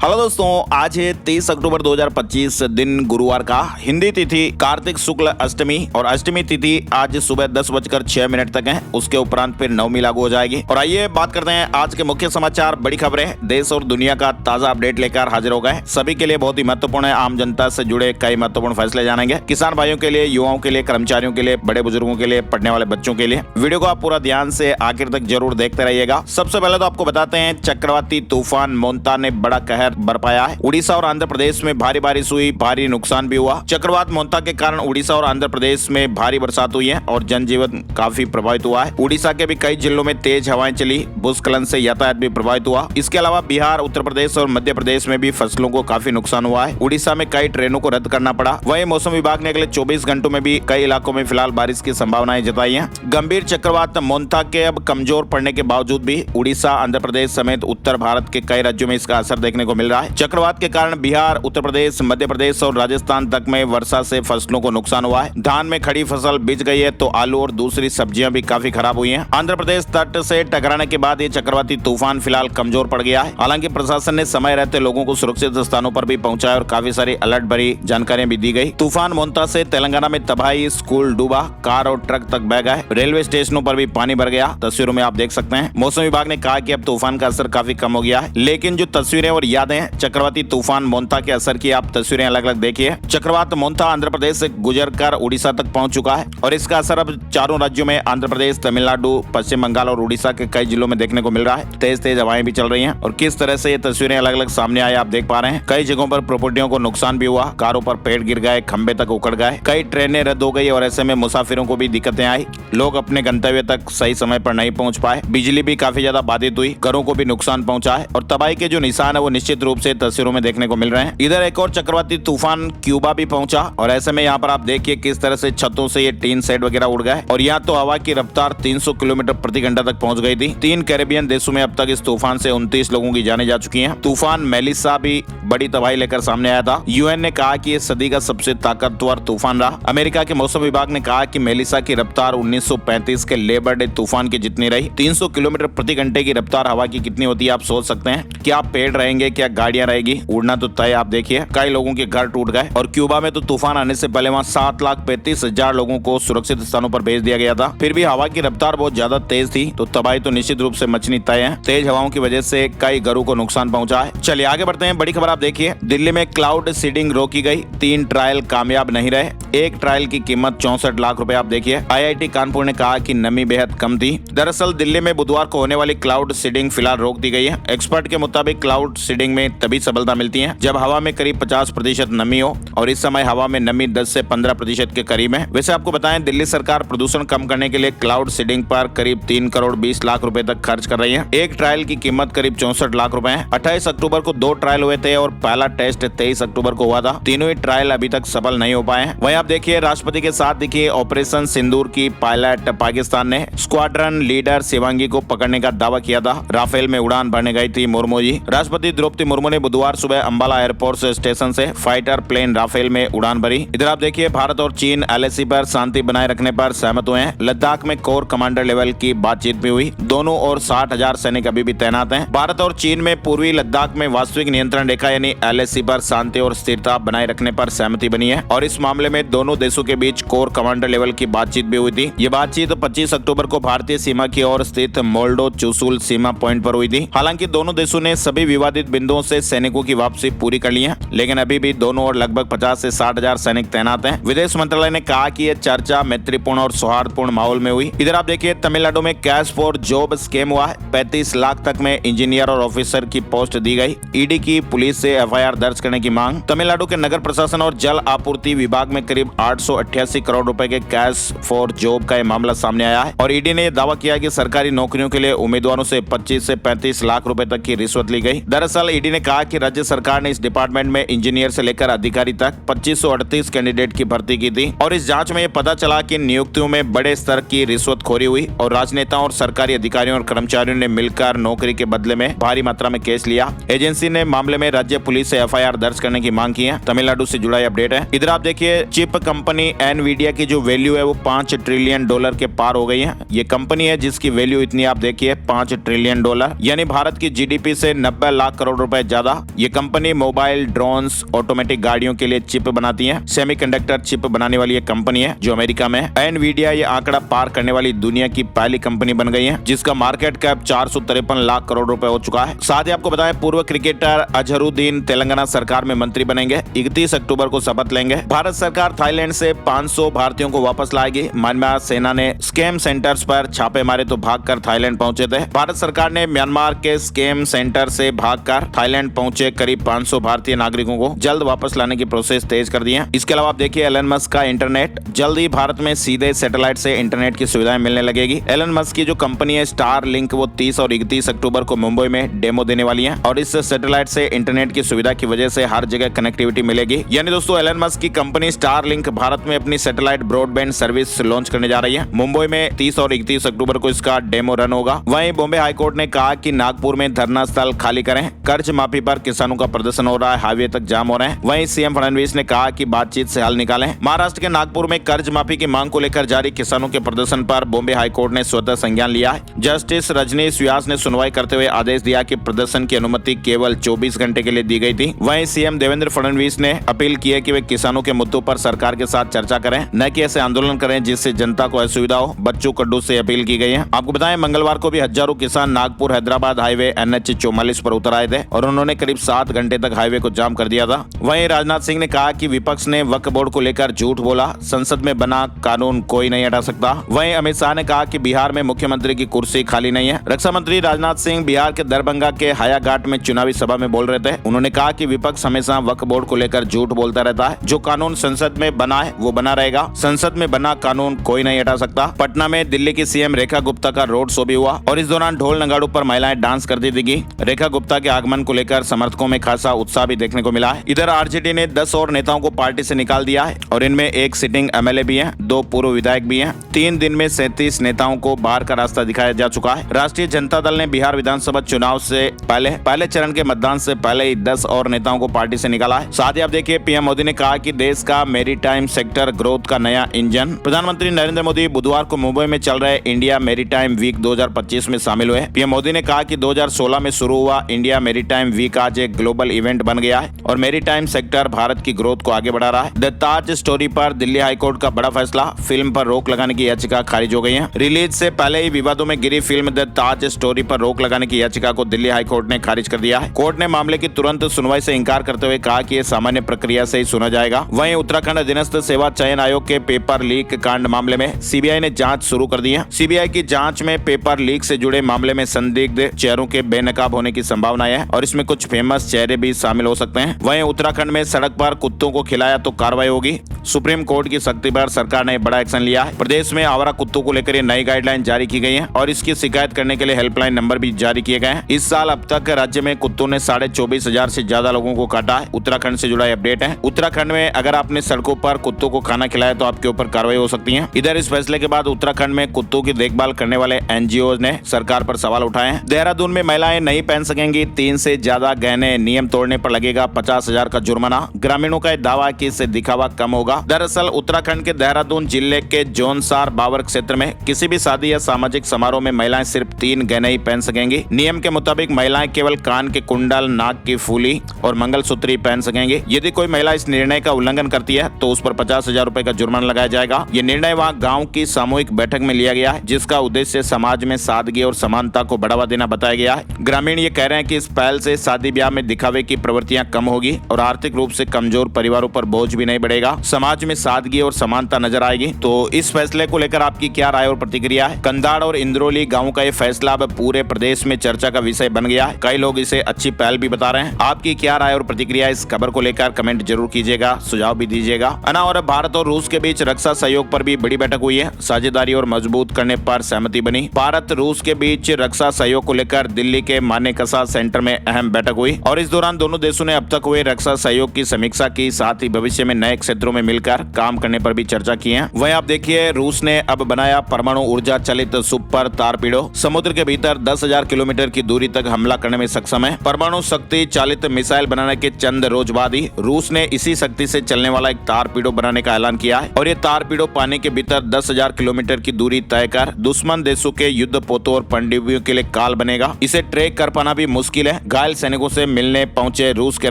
Hello दोस्तों, आज है 23 अक्टूबर 2025 दिन गुरुवार का। हिंदी तिथि कार्तिक शुक्ल अष्टमी और अष्टमी तिथि आज सुबह 10:06 तक है। उसके उपरांत फिर नवमी लागू हो जाएगी। और आइए बात करते हैं आज के मुख्य समाचार, बड़ी खबरें, देश और दुनिया का ताजा अपडेट लेकर हाजिर हो गए। सभी के लिए बहुत ही महत्वपूर्ण है। आम जनता से जुड़े कई महत्वपूर्ण फैसले जानेंगे। किसान भाइयों के लिए, युवाओं के लिए, कर्मचारियों के लिए, बड़े बुजुर्गों के लिए, पढ़ने वाले बच्चों के लिए। वीडियो को आप पूरा ध्यान से आखिर तक जरूर देखते रहिएगा। सबसे पहले तो आपको बताते हैं, चक्रवाती तूफान मोंता ने बड़ा कहर बरपाया है। उड़ीसा और आंध्र प्रदेश में भारी बारिश हुई, भारी नुकसान भी हुआ। चक्रवात मोंता के कारण उड़ीसा और आंध्र प्रदेश में भारी बरसात हुई है और जनजीवन काफी प्रभावित हुआ है। उड़ीसा के भी कई जिलों में तेज हवाएं चली, भूस्खलन से यातायात भी प्रभावित हुआ। इसके अलावा बिहार, उत्तर प्रदेश और मध्य प्रदेश में भी फसलों को काफी नुकसान हुआ है। उड़ीसा में कई ट्रेनों को रद्द करना पड़ा। वहीं मौसम विभाग ने अगले 24 घंटों में भी कई इलाकों में फिलहाल बारिश की संभावनाएं जताई है। गंभीर चक्रवात मोंता के अब कमजोर पड़ने के बावजूद भी उड़ीसा, आंध्र प्रदेश समेत उत्तर भारत के कई राज्यों में इसका असर देखने को मिल रहा है। चक्रवात के कारण बिहार, उत्तर प्रदेश, मध्य प्रदेश और राजस्थान तक में वर्षा से फसलों को नुकसान हुआ है। धान में खड़ी फसल बिछ गई है तो आलू और दूसरी सब्जियां भी काफी खराब हुई हैं। आंध्र प्रदेश तट से टकराने के बाद ये चक्रवाती तूफान फिलहाल कमजोर पड़ गया है। हालांकि प्रशासन ने समय रहते लोगों को सुरक्षित स्थानों पर भी पहुंचाया और काफी सारी अलर्ट भरी जानकारियां भी दी गई। तूफान मोंता से तेलंगाना में तबाही, स्कूल डूबा, कार और ट्रक तक बह गए, रेलवे स्टेशनों पर भी पानी भर गया। तस्वीरों में आप देख सकते हैं। मौसम विभाग ने कहा कि अब तूफान का असर काफी कम हो गया है, लेकिन जो तस्वीरें और यादें चक्रवाती तूफान मोंता के असर की, आप तस्वीरें अलग अलग देखिए। चक्रवात मोंता आंध्र प्रदेश से गुजरकर उड़ीसा तक पहुंच चुका है और इसका असर अब चारों राज्यों में, आंध्र प्रदेश, तमिलनाडु, पश्चिम बंगाल और उड़ीसा के कई जिलों में देखने को मिल रहा है। तेज तेज हवाएं भी चल रही हैं और किस तरह से ये तस्वीरें अलग अलग सामने आई आप देख पा रहे हैं। कई जगहों पर प्रॉपर्टियों को नुकसान भी हुआ, कारों पर पेड़ गिर गए, खंबे तक उखड़ गए, कई ट्रेनें रद्द हो गई और ऐसे में मुसाफिरों को भी दिक्कतें आई। लोग अपने गंतव्य तक सही समय पर नहीं पहुंच पाए। बिजली भी काफी ज्यादा बाधित हुई, घरों को भी नुकसान पहुंचा है और तबाही के जो निशान है वो निश्चित रूप से तस्वीरों में देखने को मिल रहे हैं। इधर एक और चक्रवाती तूफान क्यूबा भी पहुंचा और ऐसे में यहाँ पर आप देखिए किस तरह से छतों से ये टीन सेट वगैरह उड़ गए और यहाँ तो हवा की रफ्तार 300 किलोमीटर प्रति घंटा तक पहुंच गई थी। 3 कैरेबियन देशों में अब तक इस तूफान से 29 लोगों की जानें जा चुकी हैं। तूफान मेलिसा भी बड़ी तबाही लेकर सामने आया था। यूएन ने कहा कि ये सदी का सबसे ताकतवर तूफान रहा। अमेरिका के मौसम विभाग ने कहा कि मेलिसा की रफ्तार 1935 के लेबर डे तूफान की जितनी रही। 300 किलोमीटर प्रति घंटे की रफ्तार हवा की कितनी होती है आप सोच सकते हैं। क्या पेड़ रहेंगे, क्या गाड़ियां रहेगी, उड़ना तो तय। आप देखिए कई लोगों के घर टूट गए और क्यूबा में तो तूफान आने से पहले वहाँ 7,35,000 लोगों को सुरक्षित स्थानों पर भेज दिया गया था। फिर भी हवा की रफ्तार बहुत ज्यादा तेज थी तो तबाही तो निश्चित रूप से मचनी तय है। तेज हवाओं की वजह से कई घरों को नुकसान पहुंचा है। चलिए आगे बढ़ते हैं। बड़ी खबर आप देखिए, दिल्ली में क्लाउड सीडिंग रोकी गई, 3 ट्रायल कामयाब नहीं रहे। एक ट्रायल की कीमत 64 लाख रुपए। आप देखिए IIT कानपुर ने कहा कि नमी बेहद कम थी। दरअसल दिल्ली में बुधवार को होने वाली क्लाउड सीडिंग फिलहाल रोक दी गई है। एक्सपर्ट के मुताबिक क्लाउड सीडिंग में तभी सफलता मिलती है जब हवा में करीब 50% नमी हो और इस समय हवा में नमी 10 से 15% के करीब है। वैसे आपको बताएं, दिल्ली सरकार प्रदूषण कम करने के लिए क्लाउड सीडिंग पर करीब 3 करोड़ 20 लाख रुपए तक खर्च कर रही है। एक ट्रायल की कीमत करीब 64 लाख रुपए है। 28 अक्टूबर को 2 ट्रायल हुए थे और पहला टेस्ट 23 अक्टूबर को हुआ था। तीनों ही ट्रायल अभी तक सफल नहीं हो पाए हैं। वहीं आप देखिए राष्ट्रपति के साथ दिखिए ऑपरेशन सिंदूर की पायलट। पाकिस्तान ने स्क्वाड्रन लीडर शिवांगी को पकड़ने का दावा किया था। राफेल में उड़ान भरने गई थी मुर्मू जी। राष्ट्रपति द्रौपदी मुर्मू ने बुधवार सुबह अंबाला एयरपोर्ट स्टेशन से फाइटर प्लेन राफेल में उड़ान भरी। इधर आप देखिए भारत और चीन LAC पर शांति बनाए रखने पर सहमत हुए हैं। लद्दाख में कोर कमांडर लेवल की बातचीत भी हुई। दोनों और 60,000 सैनिक अभी भी तैनात हैं। भारत और चीन में पूर्वी लद्दाख में वास्तविक नियंत्रण रेखा यानी LAC पर शांति और स्थिरता बनाए रखने पर सहमति बनी है और इस मामले में दोनों देशों के बीच कोर कमांडर लेवल की बातचीत भी हुई थी। ये बातचीत 25 अक्टूबर को भारतीय सीमा की ओर स्थित मोल्डो चुशुल सीमा पॉइंट पर हुई थी। हालांकि दोनों देशों ने सभी विवादित बिंदुओं से सैनिकों की वापसी पूरी कर ली है, लेकिन अभी भी दोनों ओर लगभग 50 से 60,000 सैनिक तैनात हैं। विदेश मंत्रालय ने कहा कि यह चर्चा मैत्रीपूर्ण और सौहार्दपूर्ण माहौल में हुई। इधर आप देखिए तमिलनाडु में कैश फॉर जॉब स्कैम हुआ है। 35 लाख तक में इंजीनियर और ऑफिसर की पोस्ट दी गई। ईडी की पुलिस से FIR दर्ज करने की मांग। तमिलनाडु के नगर प्रशासन और जल आपूर्ति विभाग में करीब 888 करोड़ रुपए के कैश फॉर जॉब का मामला सामने आया है और ईडी ने दावा किया कि सरकारी नौकरियों के लिए उम्मीदवारों से 25 से 35 लाख रुपए तक की रिश्वत ली गई। दरअसल ईडी ने कहा कि राज्य सरकार ने इस डिपार्टमेंट में इंजीनियर से लेकर अधिकारी तक 2538 कैंडिडेट की भर्ती की थी और इस जांच में ये पता चला कि नियुक्तियों में बड़े स्तर की रिश्वतखोरी हुई और राजनेताओं और सरकारी अधिकारियों और कर्मचारियों ने मिलकर नौकरी के बदले में भारी मात्रा में केस लिया। एजेंसी ने मामले में राज्य पुलिस से FIR दर्ज करने की मांग की है। तमिलनाडु से जुड़ा अपडेट है। इधर आप देखिए चिप कंपनी एनवीडिया की जो वैल्यू है वो $5 ट्रिलियन के पार हो गई है। ये कंपनी है जिसकी वैल्यू इतनी आप देखिए $5 ट्रिलियन, यानी भारत की GDP से 90 लाख करोड़ रुपए रुपए ज्यादा। ये कंपनी मोबाइल, ड्रोन्स, ऑटोमेटिक गाड़ियों के लिए चिप बनाती है। सेमीकंडक्टर चिप बनाने वाली एक कंपनी है जो अमेरिका में है। एनवीडिया ये आंकड़ा पार करने वाली दुनिया की पहली कंपनी बन गई है, जिसका मार्केट कैप 453 लाख करोड़ रुपए हो चुका है। साथ ही आपको बताएं, पूर्व क्रिकेटर अजहरुद्दीन तेलंगाना सरकार में मंत्री बनेंगे। 31 अक्टूबर को शपथ लेंगे। भारत सरकार थाईलैंड से 500 भारतीयों को वापस लाएगी। म्यांमार सेना ने स्कैम सेंटर्स पर छापे मारे तो भागकर थाईलैंड पहुंचे थे। भारत सरकार ने म्यांमार के स्कैम सेंटर से भागकर थाईलैंड पहुंचे करीब 500 भारतीय नागरिकों को जल्द वापस लाने की प्रोसेस तेज कर दी है। इसके अलावा आप देखिए, एलन मस्क का इंटरनेट, जल्द ही भारत में सीधे सैटेलाइट से इंटरनेट की सुविधाएं मिलने लगेगी। एलन मस्क की जो कंपनी है स्टार लिंक, वो 30 और 31 अक्टूबर को मुंबई में डेमो देने वाली है और इस सैटेलाइट से इंटरनेट की सुविधा की वजह से हर जगह कनेक्टिविटी मिलेगी। यानी दोस्तों, एलन मस्क की कंपनी स्टार लिंक भारत में अपनी सैटेलाइट ब्रॉडबैंड सर्विस लॉन्च करने जा रही है। मुंबई में 30 और 31 अक्टूबर को इसका डेमो रन होगा। वहीं बॉम्बे हाईकोर्ट ने कहा कि नागपुर में धरना स्थल खाली करें। कर्ज माफी पर किसानों का प्रदर्शन हो रहा है, हाईवे तक जाम हो रहे हैं। वहीं सीएम फडणवीस ने कहा कि बातचीत से हल निकालें। महाराष्ट्र के नागपुर में कर्ज माफी की मांग को लेकर जारी किसानों के प्रदर्शन पर बॉम्बे हाईकोर्ट ने स्वतः संज्ञान लिया है। जस्टिस रजनीश व्यास ने सुनवाई करते हुए आदेश दिया कि प्रदर्शन की अनुमति केवल 24 घंटे के लिए दी गई थी। वहीं सीएम देवेंद्र फडणवीस ने अपील की है कि वे किसानों के मुद्दों पर सरकार के साथ चर्चा करें, न कि ऐसे आंदोलन करें जिससे जनता को असुविधा हो। बच्चू कड्डू से अपील की गई है। आपको बताएं, मंगलवार को भी हजारों किसान नागपुर हैदराबाद हाईवे NH 44 पर उतर आए थे और उन्होंने करीब 7 घंटे तक हाईवे को जाम कर दिया था। वहीं राजनाथ सिंह ने कहा कि विपक्ष ने वक्फ बोर्ड को लेकर झूठ बोला, संसद में बना कानून कोई नहीं हटा सकता। वहीं अमित शाह ने कहा कि बिहार में मुख्यमंत्री की कुर्सी खाली नहीं है। रक्षा मंत्री राजनाथ सिंह बिहार के दरभंगा के हायाघाट में चुनावी सभा में बोल रहे थे। उन्होंने कहा कि विपक्ष हमेशा वक्फ बोर्ड को लेकर झूठ बोलता रहता है। जो कानून संसद में बना है वो बना रहेगा। संसद में बना कानून कोई नहीं हटा सकता। पटना में दिल्ली की सीएम रेखा गुप्ता का रोड शो भी हुआ और इस दौरान ढोल नगाड़ों पर महिलाएं डांस करती दिखी। रेखा गुप्ता के आगमन को लेकर समर्थकों में खासा उत्साह भी देखने को मिला है। इधर आरजेडी ने 10 और नेताओं को पार्टी से निकाल दिया है और इनमें एक सिटिंग MLA भी है, 2 पूर्व विधायक भी हैं। 3 दिन में 37 नेताओं को बाहर का रास्ता दिखाया जा चुका है। राष्ट्रीय जनता दल ने बिहार विधानसभा चुनाव से पहले चरण के मतदान से पहले ही 10 और नेताओं को पार्टी से निकाला है। साथ ही आप देखिए, पीएम मोदी ने कहा कि देश का मैरीटाइम सेक्टर ग्रोथ का नया इंजन। प्रधानमंत्री नरेंद्र मोदी बुधवार को मुंबई में चल रहे इंडिया मैरीटाइम वीक 2025 में शामिल हुए। पीएम मोदी ने कहा कि 2016 में शुरू हुआ इंडिया मैरीटाइम वीक आज एक ग्लोबल इवेंट बन गया है और मैरीटाइम सेक्टर भारत की ग्रोथ को आगे बढ़ा रहा है। द ताज स्टोरी पर दिल्ली हाईकोर्ट का बड़ा फैसला, फिल्म पर रोक लगाने की याचिका खारिज हो गई है। रिलीज से पहले ही विवादों में घिरी फिल्म द ताज स्टोरी पर रोक लगाने की याचिका को दिल्ली हाईकोर्ट ने खारिज कर दिया है। कोर्ट ने मामले की तुरंत सुनवाई से इंकार करते हुए कहा कि यह सामान्य प्रक्रिया से ही सुना जाएगा। वहीं उत्तराखंड अधीनस्थ सेवा चयन आयोग के पेपर लीक कांड मामले में सीबीआई ने जांच शुरू कर दी है। सीबीआई की जांच में पेपर लीक से जुड़े मामले में संदिग्ध चेहरों के बेनकाब होने की संभावना है और इसमें कुछ फेमस चेहरे भी शामिल हो सकते हैं। वहीं उत्तराखंड में सड़क पर कुत्तों को खिलाया तो कार्रवाई होगी। सुप्रीम कोर्ट की सख्ती पर सरकार ने बड़ा एक्शन लिया है। प्रदेश में आवारा कुत्तों को लेकर नई गाइडलाइन जारी की गई है और इसकी शिकायत करने के लिए हेल्पलाइन नंबर भी जारी किए गए हैं। इस साल अब तक राज्य में कुत्तों ने 24,500 से ज्यादा लोगों को काटा है। उत्तराखंड से जुड़ा अपडेट है। उत्तराखंड में अगर आपने सड़कों पर कुत्तों को खाना खिलाया तो आपके ऊपर कार्रवाई हो सकती है। इधर इस फैसले के बाद उत्तराखंड में कुत्तों की देखभाल करने वाले NGOs ने सरकार पर सवाल उठाए हैं। देहरादून में महिलाएं नहीं पहन सकेंगी 3 से ज्यादा गहने, नियम तोड़ने पर लगेगा 50,000 का जुर्माना। ग्रामीणों का दावा है कि इससे दिखावा कम होगा। दरअसल उत्तराखंड के देहरादून जिले के जोनसार बावर क्षेत्र में किसी भी शादी या सामाजिक समारोह में महिलाएं सिर्फ 3 गहने ही पहन सकेंगी। नियम के मुताबिक महिलाएं केवल कान के कुंडल, नाक की फूली और मंगलसूत्र ही पहन सकेंगे। यदि कोई महिला इस निर्णय का उल्लंघन करती है तो उस पर 50,000 रुपए का जुर्माना लगाया जाएगा। ये निर्णय वहाँ गाँव की सामूहिक बैठक में लिया गया है, जिसका उद्देश्य समाज में सादगी और समानता को बढ़ावा देना बताया गया है। ग्रामीण ये कह रहे हैं कि इस पहल से शादी ब्याह में दिखावे की प्रवृत्तियां कम होगी और आर्थिक रूप से कमजोर परिवारों पर बोझ भी नहीं बढ़ेगा। समाज में सादगी और समानता नजर आएगी। तो इस फैसले को लेकर आपकी क्या राय और प्रतिक्रिया है? कंधाड़ और इंद्रौली गाँव का ये फैसला अब पूरे प्रदेश में चर्चा का विषय बन गया है। कई लोग इसे अच्छी पहल भी बता रहे हैं। आपकी क्या राय और प्रतिक्रिया इस खबर को लेकर कमेंट जरूर कीजिएगा, सुझाव भी दीजिएगा। और भारत और रूस के बीच रक्षा सहयोग पर भी बड़ी बैठक हुई है। साझेदारी और मजबूत करने पर सहमति बनी। भारत रूस के बीच रक्षा सहयोग को लेकर दिल्ली के मानेकशा सेंटर में अहम बैठक हुई और इस दौरान दोनों देशों ने अब तक हुए रक्षा सहयोग की समीक्षा की, साथ ही भविष्य में नए क्षेत्रों में मिलकर काम करने पर भी चर्चा की है। वहीं आप देखिए, रूस ने अब बनाया परमाणु ऊर्जा चलित सुपर तारपीडो। समुद्र के भीतर 10,000 किलोमीटर की दूरी तक हमला करने में सक्षम है। परमाणु शक्ति चालित मिसाइल बनाने के चंद रोज बाद ही रूस ने इसी शक्ति से चलने वाला एक तारपीडो बनाने का ऐलान किया है और ये तारपीडो पानी के भीतर 10,000 किलोमीटर की दूरी तय कर दुश्मन देशों के युद्ध पोतों और पनडुब्बियों के लिए काल बनेगा। इसे ट्रैक कर पाना भी मुश्किल है। घायल सैनिकों से मिलने पहुंचे रूस के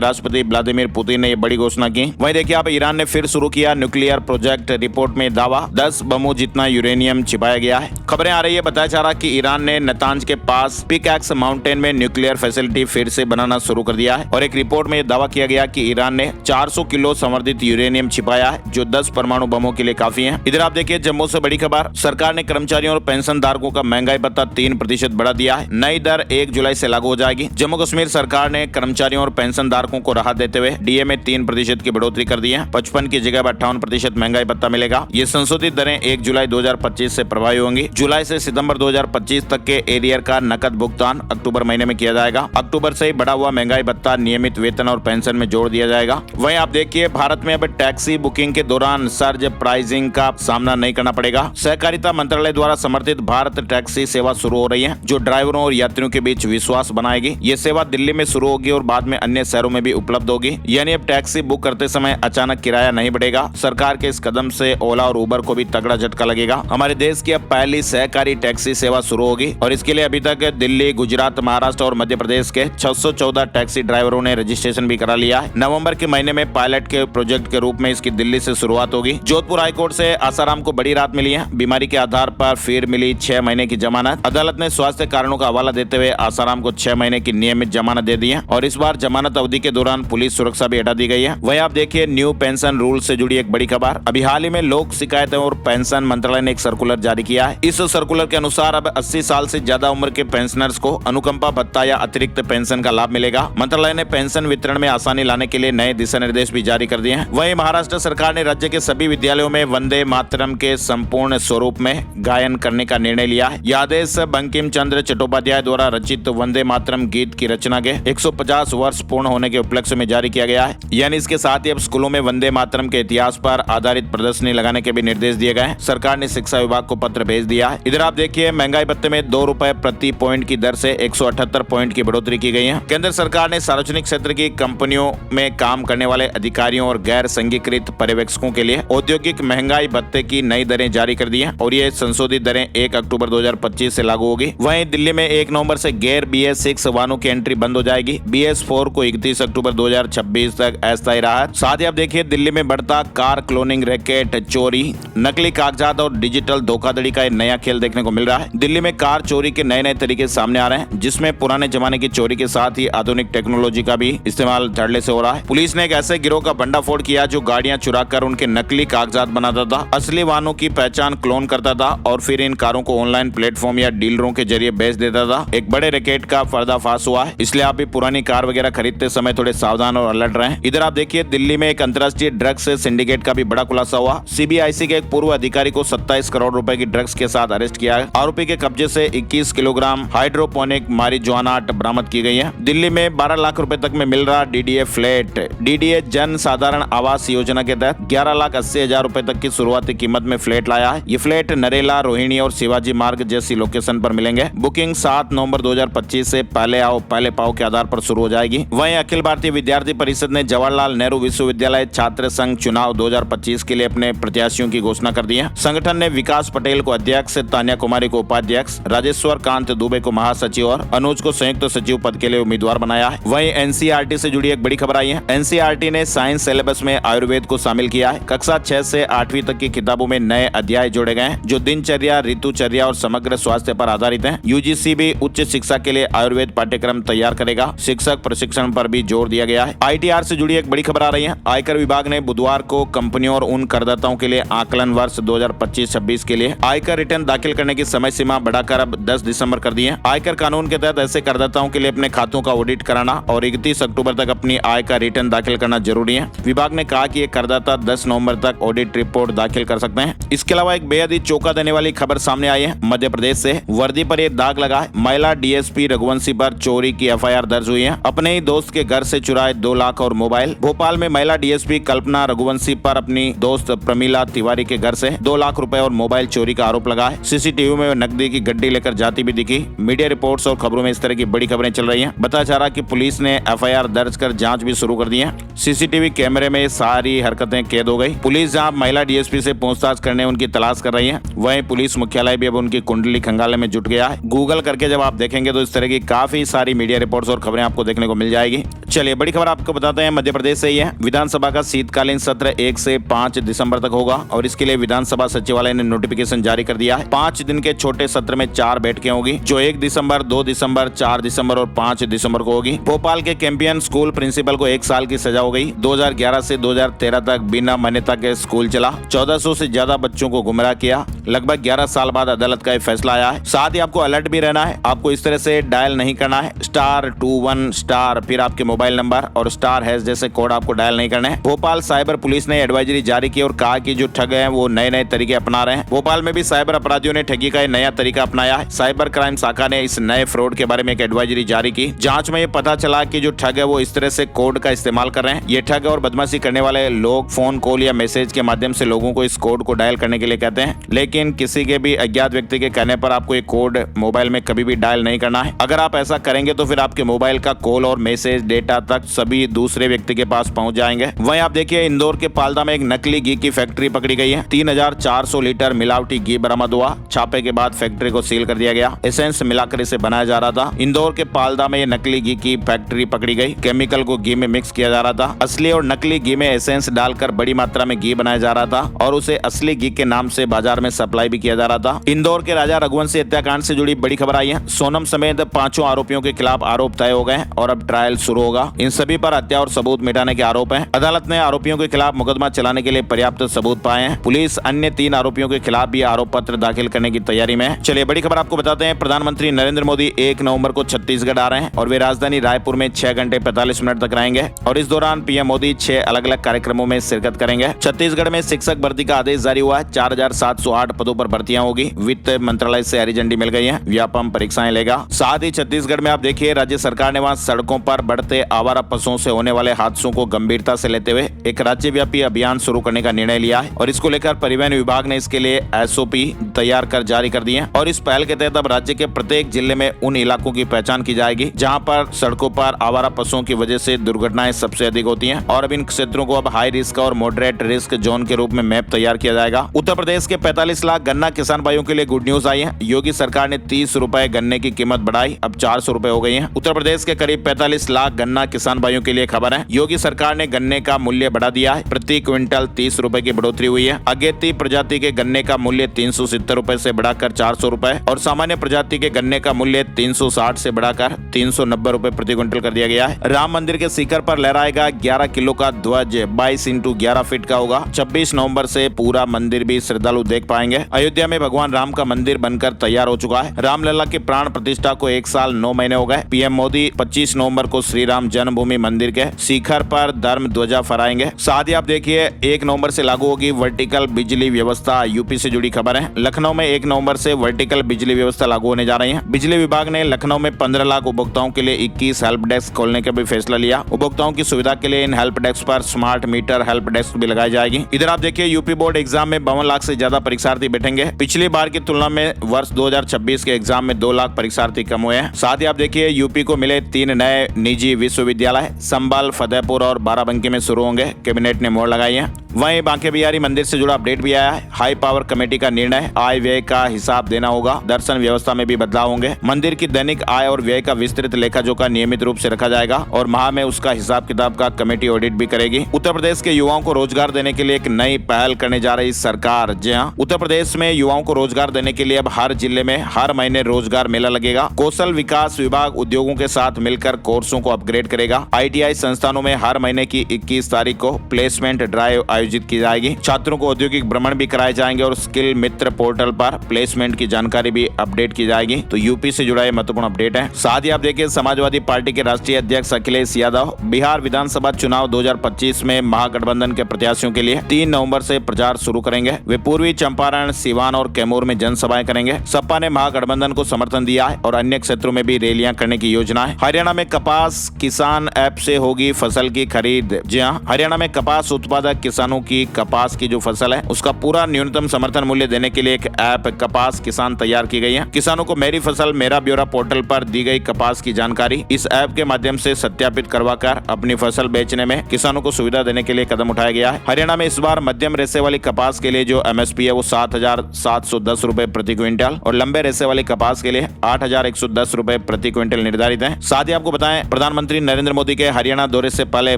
राष्ट्रपति व्लादिमीर पुतिन ने ये बड़ी घोषणा की। वहीं देखिए आप, ईरान ने फिर शुरू किया न्यूक्लियर प्रोजेक्ट। रिपोर्ट में दावा 10 बमों जितना यूरेनियम छिपाया गया है। खबरें आ रही है, बताया जा रहा कि ईरान ने नतांज के पास पिकैक्स माउंटेन में न्यूक्लियर फैसिलिटी फिर से बनाना शुरू कर दिया है। और एक रिपोर्ट में दावा किया गया कि ईरान ने 400 किलो संवर्धित यूरेनियम छिपाया है, जो 10 परमाणु बमों के लिए काफी है। इधर आप देखिए जम्मू से बड़ी खबर, सरकार ने कर्मचारियों और पेंशन धारकों का महंगाई भत्ता 3% बढ़ा दिया है। नई दर 1 जुलाई से लागू हो जाएगी। जम्मू कश्मीर सरकार ने कर्मचारियों और पेंशन धारकों को राहत देते हुए डीए में 3% की बढ़ोतरी कर दी है। 55 की जगह 58% महंगाई भत्ता मिलेगा। ये संशोधित दरें 1 जुलाई 2025 से प्रभावी होंगी। जुलाई से सितंबर 2025 तक के एरियर का नकद भुगतान अक्टूबर महीने में किया जाएगा। अक्टूबर से ही बढ़ा हुआ महंगाई भत्ता नियमित वेतन और पेंशन में जोड़ दिया जाएगा। वहीं आप देखिए, भारत में अब टैक्सी बुकिंग के दौरान सर्ज प्राइसिंग का सामना नहीं करना पड़ेगा। सहकारिता मंत्रालय द्वारा समर्थित भारत टैक्सी सेवा शुरू हो रही है, जो ड्राइवरों और यात्रियों के बीच विश्वास बनाएगी। ये सेवा दिल्ली में शुरू होगी और बाद में अन्य शहरों में भी उपलब्ध होगी। यानी अब टैक्सी बुक करते समय अचानक किराया नहीं बढ़ेगा। सरकार के इस कदम से ओला और उबर को भी तगड़ा झटका लगेगा। हमारे देश की अब पहली सहकारी टैक्सी सेवा शुरू होगी और इसके लिए अभी तक दिल्ली, गुजरात, महाराष्ट्र और मध्य प्रदेश के 614 टैक्सी ड्राइवरों ने रजिस्ट्रेशन भी करा लिया है। नवंबर के महीने में पायलट के प्रोजेक्ट के रूप में इसकी दिल्ली से शुरुआत होगी। जोधपुर हाईकोर्ट से आसाराम को बड़ी राहत मिली है। बीमारी के आधार पर फिर मिली 6 महीने की जमानत। अदालत ने स्वास्थ्य कारणों का हवाला देते हुए आसाराम को 6 महीने की नियमित जमानत दे दी है और इस बार जमानत अवधि के दौरान पुलिस सुरक्षा भी हटा दी गई है। वहीं आप देखिए, न्यू पेंशन रूल से जुड़ी एक बड़ी खबर। अभी हाल ही में लोक शिकायतें और पेंशन मंत्रालय ने एक सर्कुलर जारी किया है। इस सर्कुलर के अनुसार अब 80 साल से ज्यादा उम्र के पेंशनर्स को अनुकंपा भत्ता या अतिरिक्त पेंशन का लाभ मिलेगा। मंत्रालय ने पेंशन वितरण में आसानी लाने के लिए नए दिशा निर्देश भी जारी कर दिए हैं। वहीं महाराष्ट्र सरकार ने राज्य के सभी विद्यालयों में वंदे मातरम के संपूर्ण स्वरूप में गायन करने का निर्णय लिया है। यह आदेश बंकिम चंद्र चट्टोपाध्याय द्वारा रचित वंदे मातरम गीत की रचना के 150 वर्ष पूर्ण होने के उपलक्ष्य में जारी किया गया है। यानी इसके साथ ही अब स्कूलों में वंदे मातरम के इतिहास पर आधारित प्रदर्शनी लगाने के भी निर्देश दिए गए हैं। सरकार ने शिक्षा विभाग को पत्र भेज दिया है। इधर आप देखिए, महंगाई भत्ते में 2 रुपए प्रति पॉइंट की दर से 178 पॉइंट की बढ़ोतरी की गई है। केंद्र सरकार ने सार्वजनिक क्षेत्र की कंपनियों में काम करने वाले अधिकारियों और गैर संघीकृत पर्यवेक्षकों के लिए औद्योगिक महंगाई भत्ते की नई दरें जारी कर दी हैं और ये संशोधित दरें 1 अक्टूबर 2025 से लागू होगी। वहीं दिल्ली में 1 नवंबर से गैर BS6 वाहनों की एंट्री बंद हो जाएगी। BS4 को 31 अक्टूबर 2026 तक अस्थायी राहत। साथ ही आप देखिए, दिल्ली में बढ़ता कार क्लोनिंग रैकेट, चोरी, नकली कागजात और डिजिटल धोखाधड़ी का एक नया खेल देखने को मिल रहा है। दिल्ली में कार चोरी के नए तरीके सामने आ रहे हैं, जिसमें पुराने जमाने की चोरी के साथ ही आधुनिक टेक्नोलॉजी का भी इस्तेमाल धड़ल्ले से हो रहा है। पुलिस ने एक ऐसे गिरोह का भंडाफोड़ किया जो गाड़ियां चुराकर उनके नकली कागजात बनाता था, असली वाहनों की पहचान क्लोन करता था और फिर इन कारों को ऑनलाइन प्लेटफॉर्म या डीलरों के जरिए बेच देता था। एक बड़े रैकेट का पर्दाफाश हुआ है, इसलिए आप भी पुरानी कार वगैरह खरीदते समय थोड़े सावधान और अलर्ट रहें। इधर आप देखिए, दिल्ली में एक अंतर्राष्ट्रीय ड्रग्स सिंडिकेट का भी बड़ा खुलासा हुआ। CBIC के एक पूर्व अधिकारी को 27 करोड़ रुपए की ड्रग्स के साथ अरेस्ट किया है। आरोपी के कब्जे से 21 किलोग्राम हाइड्रोपोनिक मारिजुआना बरामद की गई है। दिल्ली में 12 लाख रुपए तक में मिल रहा DDA फ्लैट। DDA जन साधारण आवास योजना के तहत 11,80,000 रुपए तक की शुरुआती कीमत में फ्लैट लाया है। ये फ्लैट नरेला, रोहिणी और शिवाजी मार्ग जैसी लोकेशन पर मिलेंगे। बुकिंग 7 नवंबर 2025 से पहले आओ पहले पाओ के आधार पर शुरू हो जाएगी। वहीं अखिल भारतीय विद्यार्थी परिषद ने जवाहरलाल नेहरू विश्वविद्यालय छात्र संघ चुनाव 2025 के लिए अपने प्रत्याशियों की घोषणा कर दी है। संगठन ने विकास पटेल को अध्यक्ष, तान्या कुमारी को उपाध्यक्ष, राजेश्वर कांत दुबे को महासचिव और अनुज को संयुक्त सचिव पद के लिए उम्मीदवार बनाया है। वहीं NCERT से जुड़ी एक बड़ी खबर आई है। NCERT ने साइंस सिलेबस में आयुर्वेद को शामिल किया है। कक्षा 6 से 8वीं तक की किताबों में नए अध्याय जोड़े गए हैं, जो दिनचर्या, ऋतुचर्या और समग्र स्वास्थ्य पर आधारित हैं। UGC भी उच्च शिक्षा के लिए आयुर्वेद पाठ्यक्रम तैयार करेगा। शिक्षक प्रशिक्षण पर भी जोर दिया गया है। ITR से जुड़ी एक बड़ी खबर आ रही है। आयकर विभाग ने बुधवार को कंपनियों और उन करदाताओं के लिए आकलन वर्ष 2025-26 के लिए आयकर रिटर्न दाखिल करने की समय सीमा बढ़ाकर अब 10 दिसंबर कर दी है। आयकर कानून के तहत ऐसे करदाताओं के लिए अपने खातों का ऑडिट कराना और 31 अक्टूबर तक अपनी आय का रिटर्न दाखिल करना जरूरी है। विभाग ने कहा कि ये करदाता 10 नवंबर तक ऑडिट रिपोर्ट दाखिल कर सकते हैं। इसके अलावा एक बेहद ही चौंका देने वाली खबर सामने आई है। मध्य प्रदेश से वर्दी पर एक दाग लगा है। महिला DSP रघुवंशी पर चोरी की FIR दर्ज हुई है। अपने ही दोस्त के घर से चुराए 2 लाख और मोबाइल। भोपाल में महिला DSP कल्पना रघुवंशी पर अपनी दोस्त प्रमीला तिवारी के घर से 2 लाख रुपए और मोबाइल चोरी का आरोप लगा है। CCTV में नकदी की गड्डी लेकर जाती भी दिखी। मीडिया रिपोर्ट्स और खबरों में इस तरह की बड़ी खबरें चल रही हैं। बताया जा रहा कि पुलिस ने FIR दर्ज कर जांच भी शुरू कर दी है। CCTV कैमरे में सारी हरकतें कैद हो गई। पुलिस जहां महिला DSP से पूछताछ करने उनकी तलाश कर रही है, वहीं पुलिस मुख्यालय भी अब उनकी कुंडली खंगालने में जुट गया है। गूगल करके जब आप देखेंगे तो इस तरह की काफी सारी मीडिया मीडिया रिपोर्ट्स और खबरें आपको देखने को मिल जाएगी। चलिए बड़ी खबर आपको बताते हैं, मध्य प्रदेश से ही है। विधानसभा का शीतकालीन सत्र 1 से 5 दिसंबर तक होगा और इसके लिए विधानसभा सचिवालय ने नोटिफिकेशन जारी कर दिया है। 5 दिन के छोटे सत्र में 4 बैठकें होगी, जो 1 दिसंबर, 2 दिसंबर, 4 दिसंबर और 5 दिसंबर को होगी। भोपाल के कैंपियन स्कूल प्रिंसिपल को 1 साल की सजा हो गई। 2011 से 2013 तक बिना मान्यता के स्कूल चला, 1400 से ज्यादा बच्चों को गुमराह किया। लगभग 11 साल बाद अदालत का फैसला आया है। साथ ही आपको अलर्ट भी रहना है, आपको इस तरह से डायल नहीं करना है *21* फिर आपके मोबाइल नंबर और *# जैसे कोड आपको डायल नहीं करने हैं। भोपाल साइबर पुलिस ने एडवाइजरी जारी की और कहा कि जो ठग हैं वो नए नए तरीके अपना रहे हैं। भोपाल में भी साइबर अपराधियों ने ठगी का नया तरीका अपनाया है। साइबर क्राइम शाखा ने इस नए फ्रॉड के बारे में एक एडवाइजरी जारी की। जांच में ये पता चला कि जो ठग है वो इस तरह से कोड का इस्तेमाल कर रहे हैं। ये ठग और बदमाशी करने वाले लोग फोन कॉल या मैसेज के माध्यम से लोगों को इस कोड को डायल करने के लिए कहते हैं, लेकिन किसी के भी अज्ञात व्यक्ति के कहने पर आपको ये कोड मोबाइल में कभी भी डायल नहीं करना है। अगर आप ऐसा करेंगे तो फिर आपके मोबाइल का कॉल और मैसेज डेटा तक सभी दूसरे व्यक्ति के पास पहुंच जाएंगे। वहीं आप देखिए इंदौर के पालदा में एक नकली घी की फैक्ट्री पकड़ी गई है। 3400 लीटर मिलावटी घी बरामद हुआ। छापे के बाद फैक्ट्री को सील कर दिया गया। एसेंस मिलाकर इसे बनाया जा रहा था। इंदौर के पालदा में ये नकली घी की फैक्ट्री पकड़ी गई। केमिकल को घी में मिक्स किया जा रहा था। असली और नकली घी में एसेंस डालकर बड़ी मात्रा में घी बनाया जा रहा था और उसे असली घी के नाम से बाजार में सप्लाई भी किया जा रहा था। इंदौर के राजा रघुवंशी हत्याकांड से जुड़ी बड़ी खबर आई है। सोनम समेत 5 आरोपियों के खिलाफ आरोप तय हो गए हैं और अब ट्रायल शुरू होगा। इन सभी पर हत्या और सबूत मिटाने के आरोप हैं। अदालत ने आरोपियों के खिलाफ मुकदमा चलाने के लिए पर्याप्त सबूत पाए हैं। पुलिस अन्य 3 आरोपियों के खिलाफ भी आरोप पत्र दाखिल करने की तैयारी में है। चलिए बड़ी खबर आपको बताते हैं, प्रधानमंत्री नरेंद्र मोदी 1 नवंबर को छत्तीसगढ़ आ रहे हैं और वे राजधानी रायपुर में 6 घंटे 45 मिनट तक रहेंगे और इस दौरान पीएम मोदी 6 अलग अलग कार्यक्रमों में शिरकत करेंगे। छत्तीसगढ़ में शिक्षक भर्ती का आदेश जारी हुआ है। 4708 पदों पर भर्तियां होगी। वित्त मंत्रालय से हरी झंडी मिल गई है। व्यापम परीक्षाएं लेगा। साथ ही छत्तीसगढ़ में आप देखिए राज्य सरकार ने वहां सड़कों पर बढ़ते आवारा पशुओं से होने वाले हादसों को गंभीरता से लेते हुए एक राज्यव्यापी अभियान शुरू करने का निर्णय लिया है और इसको लेकर परिवहन विभाग ने इसके लिए SOP तैयार कर जारी कर दिए हैं और इस पहल के तहत अब राज्य के प्रत्येक जिले में उन इलाकों की पहचान की जाएगी जहां पर सड़कों पर आवारा पशुओं की वजह से दुर्घटनाएं सबसे अधिक होती हैं और अब इन क्षेत्रों को अब हाई रिस्क और मॉडरेट रिस्क जोन के रूप में मैप तैयार किया जाएगा। उत्तर प्रदेश के 45 लाख गन्ना किसान भाइयों के लिए गुड न्यूज आई है। योगी सरकार ने 30 रुपए गन्ने की कीमत बढ़ाई, अब 400 रुपए हो गई है। उत्तर प्रदेश के करीब 45 लाख गन्ना किसान भाइयों के लिए खबर है। योगी सरकार ने गन्ने का मूल्य बढ़ा दिया है। प्रति क्विंटल 30 रुपए की बढ़ोतरी हुई है। अगेती प्रजाति के गन्ने का मूल्य 370 रुपए से बढ़ाकर 400 रुपए और सामान्य प्रजाति के गन्ने का मूल्य 360 से बढ़ाकर 390 रुपए प्रति क्विंटल कर दिया गया है। राम मंदिर के शिखर पर लहराएगा 11 किलो का ध्वज, 22x11 फीट का होगा। 26 नवंबर से पूरा मंदिर भी श्रद्धालु देख पाएंगे। अयोध्या में भगवान राम का मंदिर बनकर तैयार हो चुका है। रामलला की प्राण प्रतिष्ठा को 1 साल 9 महीने हो गए। पीएम मोदी 25 नवंबर को श्री राम जन्मभूमि मंदिर के शिखर पर धर्म ध्वजा फहराएंगे। साथ ही आप देखिए 1 नवंबर से लागू होगी वर्टिकल बिजली व्यवस्था। यूपी से जुड़ी खबर है। लखनऊ में 1 नवंबर से वर्टिकल बिजली व्यवस्था लागू होने जा रही है। बिजली विभाग ने लखनऊ में 15 लाख उपभोक्ताओं के लिए 21 हेल्प डेस्क खोलने का भी फैसला लिया। उपभोक्ताओं की सुविधा के लिए इन हेल्प डेस्क पर स्मार्ट मीटर हेल्प डेस्क भी लगाई जाएगी। इधर आप देखिए यूपी बोर्ड एग्जाम में 52 लाख से ज्यादा परीक्षार्थी बैठेंगे। पिछली बार की तुलना में वर्ष 2026 के एग्जाम में 2 लाख परीक्षार्थी कम हुए हैं। साथ ही आप देखिए यूपी को मिले 3 नए निजी विश्वविद्यालय संभल, फतेहपुर और बाराबंकी में शुरू होंगे। कैबिनेट ने मोहर लगाई है। वहीं बांके बिहारी मंदिर से जुड़ा अपडेट भी आया है। हाई पावर कमेटी का निर्णय, आय व्यय का हिसाब देना होगा। दर्शन व्यवस्था में भी बदलाव होंगे। मंदिर की दैनिक आय और व्यय का विस्तृत लेखा जोखा नियमित रूप से रखा जाएगा और माह में उसका हिसाब किताब का कमेटी ऑडिट भी करेगी। उत्तर प्रदेश के युवाओं को रोजगार देने के लिए एक नई पहल करने जा रही सरकार। जी हां, उत्तर प्रदेश में युवाओं को रोजगार देने के लिए अब हर जिले में हर महीने रोजगार मेला लगेगा। कौशल विकास विभाग उद्योगों के साथ मिलकर कोर्सों को अपग्रेड करेगा। ITI संस्थानों में हर महीने की 21 तारीख को प्लेसमेंट ड्राइव आयोजित की जाएगी। छात्रों को औद्योगिक भ्रमण भी कराए जाएंगे और स्किल मित्र पोर्टल पर प्लेसमेंट की जानकारी भी अपडेट की जाएगी। तो यूपी से जुड़ा ये महत्वपूर्ण अपडेट है। साथ ही आप देखिए समाजवादी पार्टी के राष्ट्रीय अध्यक्ष अखिलेश यादव बिहार विधानसभा चुनाव 2025 में महागठबंधन के प्रत्याशियों के लिए 3 नवंबर से प्रचार शुरू करेंगे। वे पूर्वी चंपारण, सिवान और कैमूर में जनसभाएं करेंगे। सपा ने महागठबंधन को समर्थन दिया है और अन्य क्षेत्रों में भी रैलियां करने की योजना है। हरियाणा में कपास किसान ऐप से होगी फसल की खरीद। जी हां, हरियाणा में कपास उत्पादक किसानों किसानों की कपास की जो फसल है उसका पूरा न्यूनतम समर्थन मूल्य देने के लिए एक ऐप कपास किसान तैयार की गई है। किसानों को मेरी फसल मेरा ब्यौरा पोर्टल पर दी गई कपास की जानकारी इस ऐप के माध्यम से सत्यापित करवाकर अपनी फसल बेचने में किसानों को सुविधा देने के लिए कदम उठाया गया है। हरियाणा में इस बार मध्यम रेशे वाली कपास के लिए जो MSP है वो 7,710 रुपए प्रति क्विंटल और लंबे रेशे वाली कपास के लिए 8,110 रुपए प्रति क्विंटल निर्धारित है। साथ ही आपको बताएं, प्रधानमंत्री नरेंद्र मोदी के हरियाणा दौरे से पहले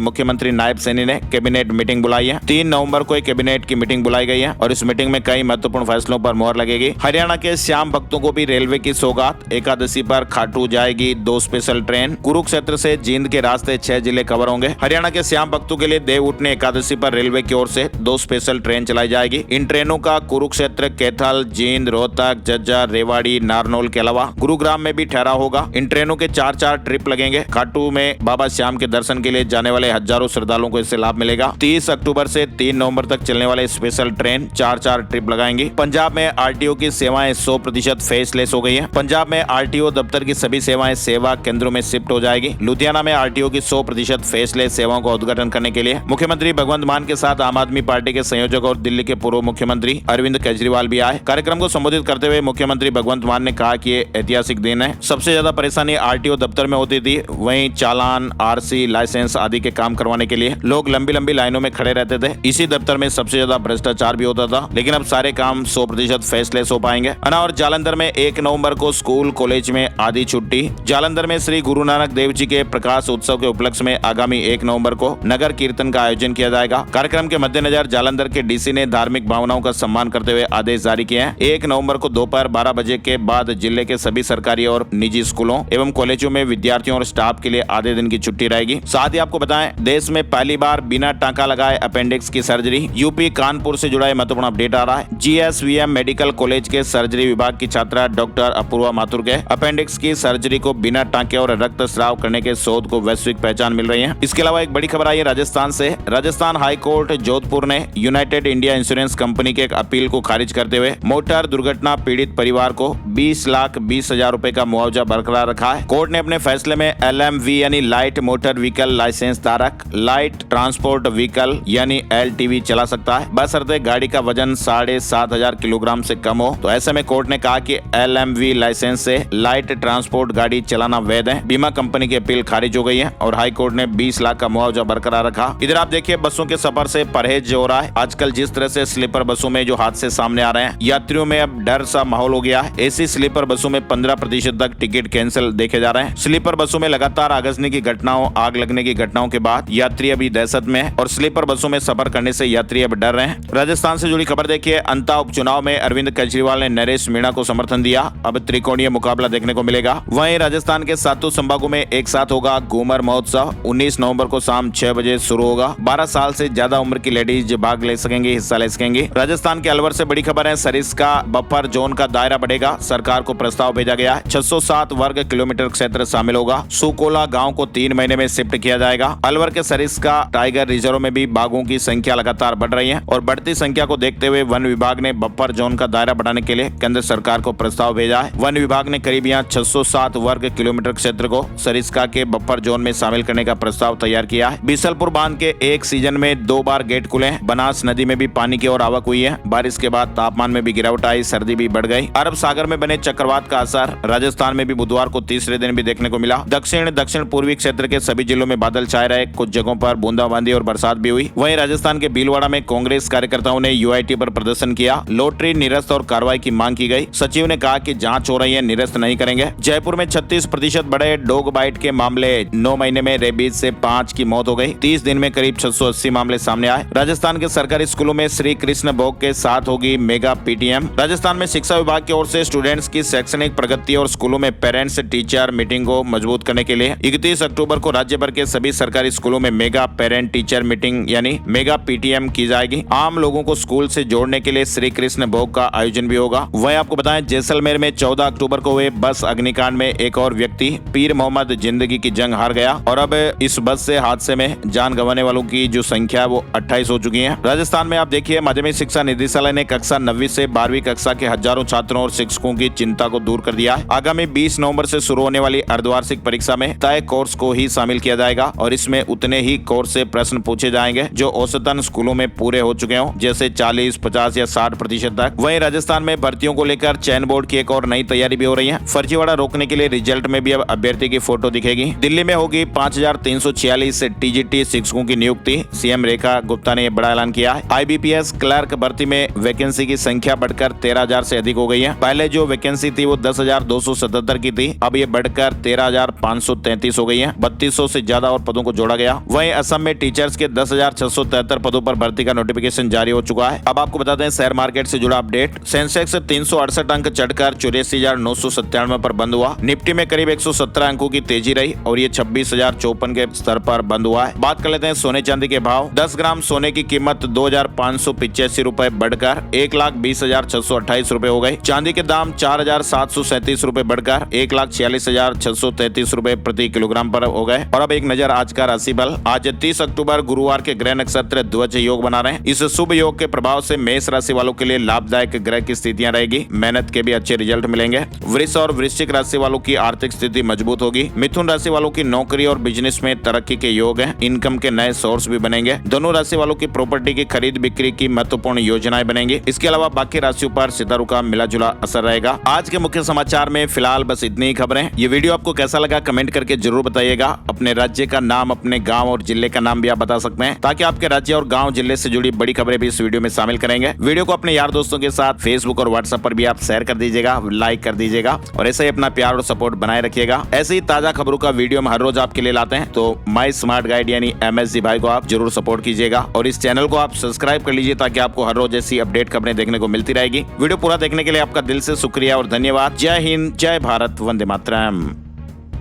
मुख्यमंत्री नायब सैनी ने कैबिनेट मीटिंग बुलाई है। 3 नवंबर को एक कैबिनेट की मीटिंग बुलाई गई है और इस मीटिंग में कई महत्वपूर्ण फैसलों पर मोहर लगेगी। हरियाणा के श्याम भक्तों को भी रेलवे की सौगात। एकादशी पर खाटू जाएगी 2 स्पेशल ट्रेन। कुरुक्षेत्र से जींद के रास्ते 6 जिले कवर होंगे। हरियाणा के श्याम भक्तों के लिए देवउठनी एकादशी पर रेलवे की ओर से 2 स्पेशल ट्रेन चलाई जाएगी। इन ट्रेनों का कुरुक्षेत्र, कैथल, जींद, रोहतक, झज्जर, रेवाड़ी, नारनौल के अलावा गुरुग्राम में भी ठहराव होगा। इन ट्रेनों के 4-4 ट्रिप लगेंगे। खाटू में बाबा श्याम के दर्शन के लिए जाने वाले हजारों श्रद्धालुओं को इससे लाभ मिलेगा। 30 अक्टूबर से 3 नवंबर तक चलने वाले स्पेशल ट्रेन 4-4 ट्रिप लगाएंगी। पंजाब में RTO की सेवाएं 100% फेसलेस हो गई है। पंजाब में RTO दफ्तर की सभी सेवाएं सेवा केंद्रों में शिफ्ट हो जाएगी। लुधियाना में RTO की 100% फेसलेस सेवाओं का उद्घाटन करने के लिए मुख्यमंत्री भगवंत मान के साथ आम आदमी पार्टी के संयोजक और दिल्ली के पूर्व मुख्यमंत्री अरविंद केजरीवाल भी आए। कार्यक्रम को संबोधित करते हुए मुख्यमंत्री भगवंत मान ने कहा कि ये ऐतिहासिक दिन है। सबसे ज्यादा परेशानी RTO दफ्तर में होती थी, वहीं चालान, RC, लाइसेंस आदि के काम करवाने के लिए लोग लंबी लंबी लाइनों में खड़े रहते थे। इसी दफ्तर में सबसे ज्यादा भ्रष्टाचार भी होता था, लेकिन अब सारे काम 100% फेसलेस हो पाएंगे। और जालंधर में 1 नवंबर को स्कूल कॉलेज में आधी छुट्टी। जालंधर में श्री गुरु नानक देव जी के प्रकाश उत्सव के उपलक्ष्य में आगामी 1 नवंबर को नगर कीर्तन का आयोजन किया जाएगा। कार्यक्रम के मद्देनजर जालंधर के DC ने धार्मिक भावनाओं का सम्मान करते हुए आदेश जारी किए हैं। 1 नवंबर को दोपहर 12 बजे के बाद जिले के सभी सरकारी और निजी स्कूलों एवं कॉलेजों में विद्यार्थियों और स्टाफ के लिए आधे दिन की छुट्टी रहेगी। साथ ही आपको बताएं, देश में पहली बार बिना टांका लगाए अपेंडिक्स की सर्जरी। यूपी कानपुर से जुड़ा महत्वपूर्ण अपडेट आ रहा है। GSVM मेडिकल कॉलेज के सर्जरी विभाग की छात्रा डॉक्टर अपूर्वा माथुर के अपेंडिक्स की सर्जरी को बिना टांके और रक्त स्राव करने के शोध को वैश्विक पहचान मिल रही है। इसके अलावा एक बड़ी खबर आई है राजस्थान से। राजस्थान हाई कोर्ट जोधपुर ने यूनाइटेड इंडिया इंश्योरेंस कंपनी के एक अपील को खारिज करते हुए मोटर दुर्घटना पीड़ित परिवार को 20,20,000 रुपए का मुआवजा बरकरार रखा है। कोर्ट ने अपने फैसले में LMV यानी लाइट मोटर व्हीकल लाइसेंस धारक लाइट ट्रांसपोर्ट व्हीकल यानी LTV चला सकता है, बशर्ते गाड़ी का वजन 7,500 किलोग्राम से कम हो। तो ऐसे में कोर्ट ने कहा कि LMV लाइसेंस से लाइट ट्रांसपोर्ट गाड़ी चलाना वैध है। बीमा कंपनी की अपील खारिज हो गई है और हाई कोर्ट ने 20 लाख का मुआवजा बरकरार रखा। इधर आप देखिए, बसों के सफर से परहेज हो रहा है। आजकल जिस तरह से स्लीपर बसों में जो हादसे सामने आ रहे हैं, यात्रियों में अब डर सा माहौल हो गया है। AC स्लीपर बसों में 15% तक टिकट कैंसिल देखे जा रहे हैं। स्लीपर बसों में लगातार आगजनी की घटनाओं, आग लगने की घटनाओं के बाद यात्री अभी दहशत में है और स्लीपर बसों में सफर करने से यात्री अब डर रहे हैं। राजस्थान से जुड़ी खबर देखिए, अंता उपचुनाव में अरविंद केजरीवाल ने नरेश मीणा को समर्थन दिया। अब त्रिकोणीय मुकाबला देखने को मिलेगा। वहीं राजस्थान के सातों संभागों में एक साथ होगा घूमर महोत्सव। 19 नवंबर को शाम 6 बजे शुरू होगा। 12 साल से ज्यादा उम्र की लेडीज भाग ले सकेंगे, हिस्सा ले सकेंगे। राजस्थान के अलवर से बड़ी खबर है, सरिस्का बफर जोन का दायरा बढ़ेगा। सरकार को प्रस्ताव भेजा गया है। 607 वर्ग किलोमीटर क्षेत्र शामिल होगा। सुकोला गांव को 3 महीने में शिफ्ट किया जाएगा। अलवर के सरिस्का टाइगर रिजर्व में भी बाघों की संख्या लगातार बढ़ रही है और बढ़ती संख्या को देखते हुए वन विभाग ने बफर जोन का दायरा बढ़ाने के लिए केंद्र सरकार को प्रस्ताव भेजा है। वन विभाग ने करीब यहाँ 607 वर्ग किलोमीटर क्षेत्र को सरिस्का के बफर जोन में शामिल करने का प्रस्ताव तैयार किया है। बीसलपुर बांध के एक सीजन में 2 बार गेट खुले। बनास नदी में भी पानी की ओर आवक हुई है। बारिश के बाद तापमान में भी गिरावट आई, सर्दी भी बढ़ गई। अरब सागर में बने चक्रवात का असर राजस्थान में भी बुधवार को तीसरे दिन भी देखने को मिला। दक्षिण पूर्वी क्षेत्र के सभी जिलों में बादल छाए रहे। कुछ जगहों पर बूंदाबांदी और बरसात भी हुई। वहीं राजस्थान के भीलवाड़ा में कांग्रेस कार्यकर्ताओं ने UIT पर प्रदर्शन किया। लॉटरी निरस्त और कार्रवाई की मांग की गई। सचिव ने कहा कि जांच हो रही है, निरस्त नहीं करेंगे। जयपुर में 36% बढ़े डॉग बाइट के मामले। 9 महीने में रेबीज से 5 की मौत हो गई। 30 दिन में करीब 680 मामले सामने आए। राजस्थान के सरकारी स्कूलों में श्री कृष्ण भोग के साथ होगी मेगा PTM। राजस्थान में शिक्षा विभाग की ओर से स्टूडेंट्स की शैक्षणिक प्रगति और स्कूलों में पेरेंट्स टीचर मीटिंग को मजबूत करने के लिए 31 अक्टूबर को राज्य भर के सभी सरकारी स्कूलों में मेगा पेरेंट टीचर मीटिंग यानी मेगा PTM की जाएगी। आम लोगों को स्कूल से जोड़ने के लिए श्री कृष्ण भोग का आयोजन भी होगा। वहीं आपको बताएं, जैसलमेर में 14 अक्टूबर को हुए बस अग्निकांड में एक और व्यक्ति पीर मोहम्मद जिंदगी की जंग हार गया और अब इस बस से हादसे में जान गंवाने वालों की जो संख्या है वो 28 हो चुकी है। राजस्थान में आप देखिए, माध्यमिक शिक्षा निदेशालय ने कक्षा 9वीं से 12वीं कक्षा के हजारों छात्रों और शिक्षकों की चिंता को दूर कर दिया है। आगामी 20 नवंबर से शुरू होने वाली अर्धवार्षिक परीक्षा में तय कोर्स को ही शामिल किया जाएगा और इसमें उतने ही कोर्स से प्रश्न पूछे जाएंगे जो औसत औसतन स्कूलों में पूरे हो चुके हों, जैसे 40, 50 या 60% तक। वहीं राजस्थान में भर्तियों को लेकर चयन बोर्ड की एक और नई तैयारी भी हो रही है। फर्जीवाड़ा रोकने के लिए रिजल्ट में भी अब अभ्यर्थी की फोटो दिखेगी। दिल्ली में होगी 5346 टीजीटी शिक्षकों की नियुक्ति। सीएम रेखा गुप्ता ने यह बड़ा ऐलान किया है। IBPS क्लर्क भर्ती में वैकेंसी की संख्या बढ़कर 13,000 से अधिक हो गई है। पहले जो वैकेंसी थी वो 10,277 की थी, अब ये बढ़कर 13,533 हो गई है। 3200 से ज्यादा और पदों को जोड़ा गया। वहीं असम में टीचर्स के 10,673 पदों पर भर्ती का नोटिफिकेशन जारी हो चुका है। अब आपको बताते हैं शेयर मार्केट से जुड़ा अपडेट। सेंसेक्स 368 अंक चढ़कर 84,997 पर बंद हुआ। निफ्टी में करीब 117 अंकों की तेजी रही और ये 26,054 के स्तर पर बंद हुआ है। बात कर लेते हैं सोने चांदी के भाव। 10 ग्राम सोने की कीमत 2,585 रुपए बढ़कर 1,20,628 रुपए हो गई। चांदी के दाम 4,737 रुपए बढ़कर 1,46,633 रुपए प्रति किलोग्राम पर हो गए। और अब एक नजर आज का राशि बल। आज 30 अक्टूबर गुरुवार के ग्रह नक्षत्र ध्वज योग बना रहे हैं। इस शुभ योग के प्रभाव से मेष राशि वालों के लिए लाभदायक ग्रह की स्थितियां रहेगी। मेहनत के भी अच्छे रिजल्ट मिलेंगे। वृष और वृश्चिक राशि वालों की आर्थिक स्थिति मजबूत होगी। मिथुन राशि वालों की नौकरी और बिजनेस में तरक्की के योग हैं। इनकम के नए सोर्स भी बनेंगे। दोनों राशि वालों की प्रॉपर्टी की खरीद बिक्री की महत्वपूर्ण योजनाएं बनेंगी। इसके अलावा बाकी राशियों पर सितारों का मिला जुला असर रहेगा। आज के मुख्य समाचार में फिलहाल बस इतनी ही खबरें। ये वीडियो आपको कैसा लगा कमेंट करके जरूर बताइएगा। अपने राज्य का नाम, अपने गाँव और जिले का नाम भी आप बता सकते हैं, ताकि आपके राज्य और गाँव जिले से जुड़ी बड़ी खबरें भी इस वीडियो में शामिल करेंगे। वीडियो को अपने यार दोस्तों के साथ फेसबुक और व्हाट्सएप पर भी आप शेयर कर दीजिएगा, लाइक कर दीजिएगा और ऐसे ही अपना प्यार और सपोर्ट बनाए रखिएगा। ऐसी ही ताजा खबरों का वीडियो हम हर रोज आपके लिए लाते हैं, तो माय स्मार्ट गाइड यानी MSG भाई को आप जरूर सपोर्ट कीजिएगा और इस चैनल को आप सब्सक्राइब कर लीजिए, ताकि आपको हर रोज ऐसी अपडेट खबरें देखने को मिलती रहेगी। वीडियो पूरा देखने के लिए आपका दिल से शुक्रिया और धन्यवाद। जय हिंद, जय भारत, वंदे मातरम।